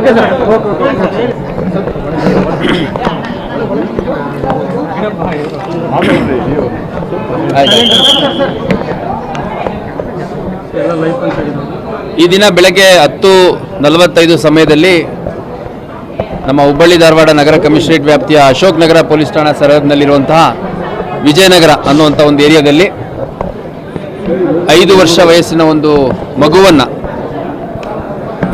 ಈ ದಿನ ಬೆಳಗ್ಗೆ 10:45 ಸಮಯದಲ್ಲಿ ನಮ್ಮ ಹುಬ್ಬಳ್ಳಿ ಧಾರವಾಡ ನಗರ ಕಮಿಷನರೇಟ್ ವ್ಯಾಪ್ತಿಯ ಅಶೋಕ್ ನಗರ ಪೊಲೀಸ್ ಠಾಣಾ ಸರಹದ್ದಿನಲ್ಲಿರುವಂತಹ ವಿಜಯನಗರ ಅನ್ನುವಂಥ ಒಂದು ಏರಿಯಾದಲ್ಲಿ 5 ವರ್ಷ ವಯಸ್ಸಿನ ಒಂದು ಮಗುವನ್ನು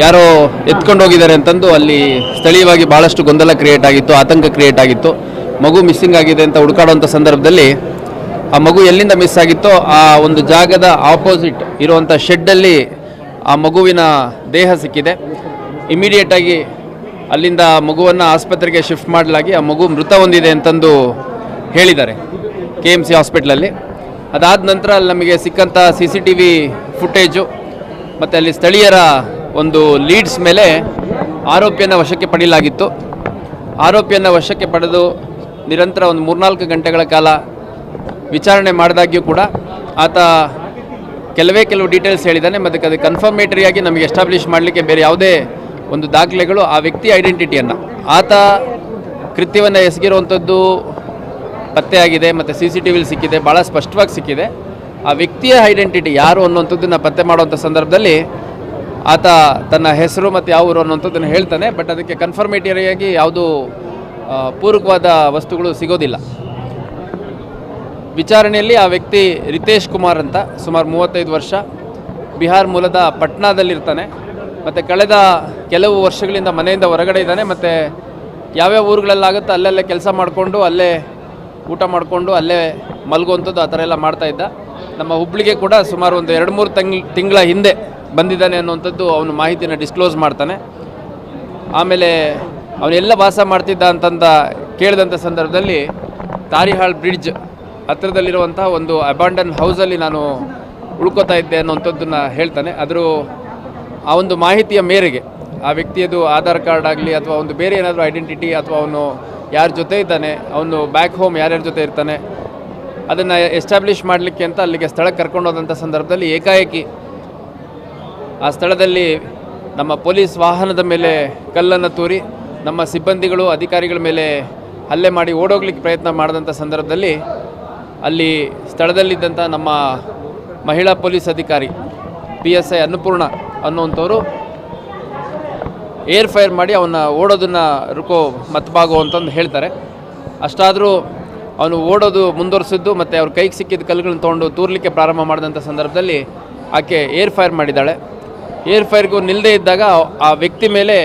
ಯಾರೋ ಎತ್ಕೊಂಡು ಹೋಗಿದ್ದಾರೆ ಅಂತಂದು ಅಲ್ಲಿ ಸ್ಥಳೀಯವಾಗಿ ಭಾಳಷ್ಟು ಗೊಂದಲ ಕ್ರಿಯೇಟ್ ಆಗಿತ್ತು, ಆತಂಕ ಕ್ರಿಯೇಟ್ ಆಗಿತ್ತು. ಮಗು ಮಿಸ್ಸಿಂಗ್ ಆಗಿದೆ ಅಂತ ಹುಡುಕಾಡುವಂಥ ಸಂದರ್ಭದಲ್ಲಿ ಆ ಮಗು ಎಲ್ಲಿಂದ ಮಿಸ್ ಆಗಿತ್ತೋ ಆ ಒಂದು ಜಾಗದ ಆಪೋಸಿಟ್ ಇರುವಂಥ ಶೆಡ್ಡಲ್ಲಿ ಆ ಮಗುವಿನ ದೇಹ ಸಿಕ್ಕಿದೆ. ಇಮಿಡಿಯೇಟಾಗಿ ಅಲ್ಲಿಂದ ಮಗುವನ್ನು ಆಸ್ಪತ್ರೆಗೆ ಶಿಫ್ಟ್ ಮಾಡಲಾಗಿ ಆ ಮಗು ಮೃತ ಹೊಂದಿದೆ ಅಂತಂದು ಹೇಳಿದ್ದಾರೆ KMC ಹಾಸ್ಪಿಟ್ಲಲ್ಲಿ. ಅದಾದ ನಂತರ ಅಲ್ಲಿ ನಮಗೆ ಸಿಕ್ಕಂಥ CCTV ಫುಟೇಜು ಮತ್ತು ಅಲ್ಲಿ ಸ್ಥಳೀಯರ ಒಂದು ಲೀಡ್ಸ್ ಮೇಲೆ ಆರೋಪಿಯನ್ನು ವಶಕ್ಕೆ ಪಡೆಯಲಾಗಿತ್ತು. ಆರೋಪಿಯನ್ನು ವಶಕ್ಕೆ ಪಡೆದು ನಿರಂತರ ಒಂದು 3-4 ಗಂಟೆಗಳ ಕಾಲ ವಿಚಾರಣೆ ಮಾಡಿದಾಗ್ಯೂ ಕೂಡ ಆತ ಕೆಲವು ಡೀಟೇಲ್ಸ್ ಹೇಳಿದ್ದಾನೆ. ಮತ್ತು ಅದು ಕನ್ಫರ್ಮೇಟರಿಯಾಗಿ ನಮಗೆ ಎಸ್ಟಾಬ್ಲಿಷ್ ಮಾಡಲಿಕ್ಕೆ ಬೇರೆ ಯಾವುದೇ ಒಂದು ದಾಖಲೆಗಳು ಆ ವ್ಯಕ್ತಿ ಐಡೆಂಟಿಟಿಯನ್ನು, ಆತ ಕೃತ್ಯವನ್ನು ಎಸಗಿರುವಂಥದ್ದು ಪತ್ತೆಯಾಗಿದೆ ಮತ್ತು CCTV ಸಿಕ್ಕಿದೆ, ಭಾಳ ಸ್ಪಷ್ಟವಾಗಿ ಸಿಕ್ಕಿದೆ. ಆ ವ್ಯಕ್ತಿಯ ಐಡೆಂಟಿಟಿ ಯಾರು ಅನ್ನುವಂಥದ್ದನ್ನು ಪತ್ತೆ ಮಾಡುವಂಥ ಸಂದರ್ಭದಲ್ಲಿ ಆತ ತನ್ನ ಹೆಸರು ಮತ್ತು ಯಾವ ಊರು ಅನ್ನುವಂಥದ್ದನ್ನು ಹೇಳ್ತಾನೆ. ಬಟ್ ಅದಕ್ಕೆ ಕನ್ಫರ್ಮೇಟರಿಯಾಗಿ ಯಾವುದೂ ಪೂರಕವಾದ ವಸ್ತುಗಳು ಸಿಗೋದಿಲ್ಲ. ವಿಚಾರಣೆಯಲ್ಲಿ ಆ ವ್ಯಕ್ತಿ ರಿತೇಶ್ ಕುಮಾರ್ ಅಂತ, ಸುಮಾರು 35 ವರ್ಷ, ಬಿಹಾರ್ ಮೂಲದ ಪಟ್ನಾದಲ್ಲಿರ್ತಾನೆ. ಮತ್ತು ಕಳೆದ ಕೆಲವು ವರ್ಷಗಳಿಂದ ಮನೆಯಿಂದ ಹೊರಗಡೆ ಇದ್ದಾನೆ. ಮತ್ತು ಯಾವ್ಯಾವ ಊರುಗಳಲ್ಲಾಗುತ್ತೋ ಅಲ್ಲಲ್ಲೇ ಕೆಲಸ ಮಾಡಿಕೊಂಡು ಅಲ್ಲೇ ಊಟ ಮಾಡಿಕೊಂಡು ಅಲ್ಲೇ ಮಲಗುವಂಥದ್ದು ಆ ಥರ ಎಲ್ಲ ಮಾಡ್ತಾಯಿದ್ದ. ನಮ್ಮ ಹುಬ್ಳಿಗೆ ಕೂಡ ಸುಮಾರು ಒಂದು 2-3 ತಿಂಗಳ ಹಿಂದೆ ಬಂದಿದ್ದಾನೆ ಅನ್ನುವಂಥದ್ದು ಅವನು ಮಾಹಿತಿನ ಡಿಸ್ಕ್ಲೋಸ್ ಮಾಡ್ತಾನೆ. ಆಮೇಲೆ ಅವನೆಲ್ಲ ವಾಸ ಮಾಡ್ತಿದ್ದ ಅಂತಂದ ಕೇಳಿದಂಥ ಸಂದರ್ಭದಲ್ಲಿ ತಾರಿಹಾಳ್ ಬ್ರಿಡ್ಜ್ ಹತ್ತಿರದಲ್ಲಿರುವಂಥ ಒಂದು ಅಬಾಂಡನ್ ಹೌಸಲ್ಲಿ ನಾನು ಉಳ್ಕೋತಾ ಇದ್ದೆ ಅನ್ನೋಂಥದ್ದನ್ನು ಹೇಳ್ತಾನೆ. ಆ ಒಂದು ಮಾಹಿತಿಯ ಮೇರೆಗೆ ಆ ವ್ಯಕ್ತಿಯದು ಆಧಾರ್ ಕಾರ್ಡ್ ಆಗಲಿ ಅಥವಾ ಒಂದು ಬೇರೆ ಏನಾದರೂ ಐಡೆಂಟಿಟಿ ಅಥವಾ ಅವನು ಯಾರ ಜೊತೆ ಇದ್ದಾನೆ, ಅವನು ಬ್ಯಾಕ್ ಹೋಮ್ ಯಾರ್ಯಾರ ಜೊತೆ ಇರ್ತಾನೆ, ಅದನ್ನು ಎಸ್ಟಾಬ್ಲಿಷ್ ಮಾಡಲಿಕ್ಕೆ ಅಂತ ಅಲ್ಲಿಗೆ ಸ್ಥಳಕ್ಕೆ ಕರ್ಕೊಂಡು ಹೋದಂಥ ಸಂದರ್ಭದಲ್ಲಿ ಏಕಾಏಕಿ ಆ ಸ್ಥಳದಲ್ಲಿ ನಮ್ಮ ಪೊಲೀಸ್ ವಾಹನದ ಮೇಲೆ ಕಲ್ಲನ್ನು ತೂರಿ ನಮ್ಮ ಸಿಬ್ಬಂದಿಗಳು ಅಧಿಕಾರಿಗಳ ಮೇಲೆ ಹಲ್ಲೆ ಮಾಡಿ ಓಡೋಗ್ಲಿಕ್ಕೆ ಪ್ರಯತ್ನ ಮಾಡಿದಂಥ ಸಂದರ್ಭದಲ್ಲಿ ಅಲ್ಲಿ ಸ್ಥಳದಲ್ಲಿದ್ದಂಥ ನಮ್ಮ ಮಹಿಳಾ ಪೊಲೀಸ್ ಅಧಿಕಾರಿ PSI ಅನ್ನಪೂರ್ಣ ಅನ್ನುವಂಥವರು ಏರ್ ಫೈರ್ ಮಾಡಿ ಅವನ್ನ ಓಡೋದನ್ನು ರುಕೋ ಮತ್ಬಾಗೋ ಅಂತಂದು ಹೇಳ್ತಾರೆ. ಅಷ್ಟಾದರೂ ಅವನು ಓಡೋದು ಮುಂದುವರಿಸಿದ್ದು ಮತ್ತು ಅವ್ರ ಕೈಗೆ ಸಿಕ್ಕಿದ ಕಲ್ಲುಗಳನ್ನ ತೊಗೊಂಡು ತೂರ್ಲಿಕ್ಕೆ ಪ್ರಾರಂಭ ಮಾಡಿದಂಥ ಸಂದರ್ಭದಲ್ಲಿ ಆಕೆ ಏರ್ ಫೈರ್ ಮಾಡಿದ್ದಾಳೆ. ಏರ್ ಫೈರ್ಗೂ ನಿಲ್ಲದೇ ಇದ್ದಾಗ ಆ ವ್ಯಕ್ತಿ ಮೇಲೆ